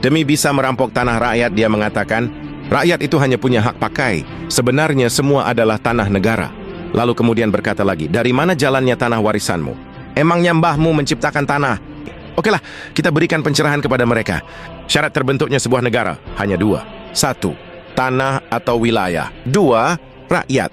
Demi bisa merampok tanah rakyat, dia mengatakan, rakyat itu hanya punya hak pakai. Sebenarnya semua adalah tanah negara. Lalu kemudian berkata lagi, dari mana jalannya tanah warisanmu? Emangnya mbahmu menciptakan tanah? Okelah, kita berikan pencerahan kepada mereka. Syarat terbentuknya sebuah negara hanya dua. Satu, tanah atau wilayah. Dua, rakyat.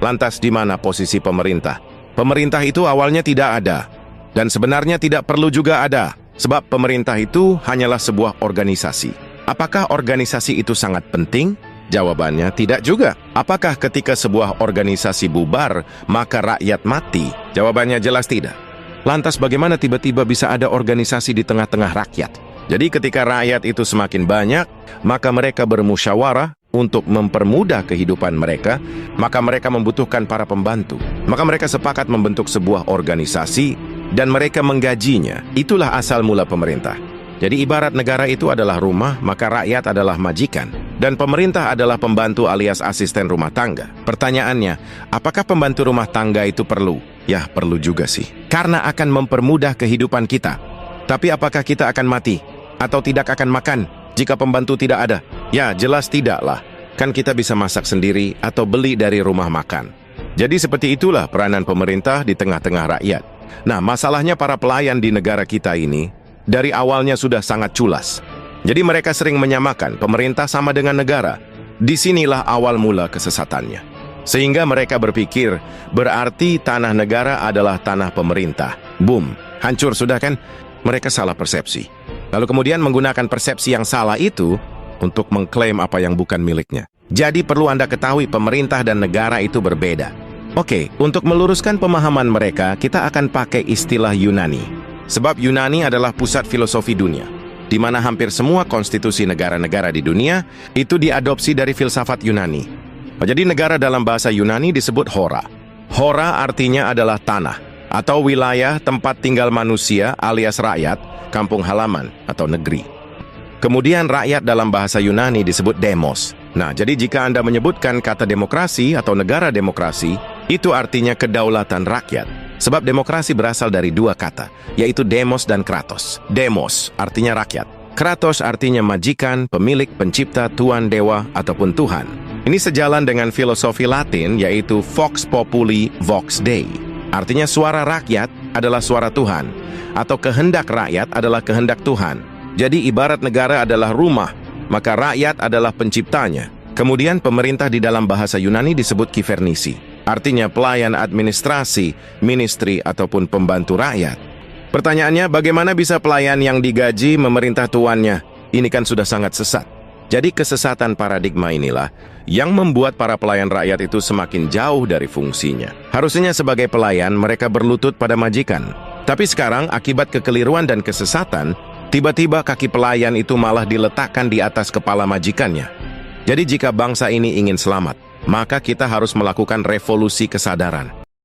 Lantas di mana posisi pemerintah? Pemerintah itu awalnya tidak ada. Dan sebenarnya tidak perlu juga ada. Sebab pemerintah itu hanyalah sebuah organisasi. Apakah organisasi itu sangat penting? Jawabannya tidak juga. Apakah ketika sebuah organisasi bubar, maka rakyat mati? Jawabannya jelas tidak. Lantas bagaimana tiba-tiba bisa ada organisasi di tengah-tengah rakyat? Jadi ketika rakyat itu semakin banyak, maka mereka bermusyawarah untuk mempermudah kehidupan mereka, maka mereka membutuhkan para pembantu. Maka mereka sepakat membentuk sebuah organisasi dan mereka menggajinya. Itulah asal mula pemerintah. Jadi ibarat negara itu adalah rumah, maka rakyat adalah majikan. Dan pemerintah adalah pembantu alias asisten rumah tangga. Pertanyaannya, apakah pembantu rumah tangga itu perlu? Ya, perlu juga sih. Karena akan mempermudah kehidupan kita. Tapi apakah kita akan mati? Atau tidak akan makan jika pembantu tidak ada? Ya, jelas tidaklah. Kan kita bisa masak sendiri atau beli dari rumah makan. Jadi seperti itulah peranan pemerintah di tengah-tengah rakyat. Nah, masalahnya para pelayan di negara kita ini dari awalnya sudah sangat culas. Jadi mereka sering menyamakan pemerintah sama dengan negara. Disinilah awal mula kesesatannya. Sehingga mereka berpikir, berarti tanah negara adalah tanah pemerintah. Boom, hancur sudah kan? Mereka salah persepsi. Lalu kemudian menggunakan persepsi yang salah itu untuk mengklaim apa yang bukan miliknya. Jadi perlu Anda ketahui pemerintah dan negara itu berbeda. Oke, untuk meluruskan pemahaman mereka, kita akan pakai istilah Yunani. Sebab Yunani adalah pusat filosofi dunia, di mana hampir semua konstitusi negara-negara di dunia itu diadopsi dari filsafat Yunani. Jadi negara dalam bahasa Yunani disebut hora. Hora artinya adalah tanah, atau wilayah tempat tinggal manusia alias rakyat, kampung halaman atau negeri. Kemudian rakyat dalam bahasa Yunani disebut demos. Nah, jadi jika Anda menyebutkan kata demokrasi atau negara demokrasi, itu artinya kedaulatan rakyat. Sebab demokrasi berasal dari dua kata, yaitu demos dan kratos. Demos artinya rakyat. Kratos artinya majikan, pemilik, pencipta, tuan, dewa, ataupun Tuhan. Ini sejalan dengan filosofi Latin, yaitu vox populi, vox dei. Artinya suara rakyat adalah suara Tuhan, atau kehendak rakyat adalah kehendak Tuhan. Jadi ibarat negara adalah rumah, maka rakyat adalah penciptanya. Kemudian pemerintah di dalam bahasa Yunani disebut kivernisi. Artinya pelayan administrasi, ministri, ataupun pembantu rakyat. Pertanyaannya, bagaimana bisa pelayan yang digaji memerintah tuannya? Ini kan sudah sangat sesat. Jadi kesesatan paradigma inilah yang membuat para pelayan rakyat itu semakin jauh dari fungsinya. Harusnya sebagai pelayan mereka berlutut pada majikan. Tapi sekarang akibat kekeliruan dan kesesatan, tiba-tiba kaki pelayan itu malah diletakkan di atas kepala majikannya. Jadi jika bangsa ini ingin selamat, maka kita harus melakukan revolusi kesadaran.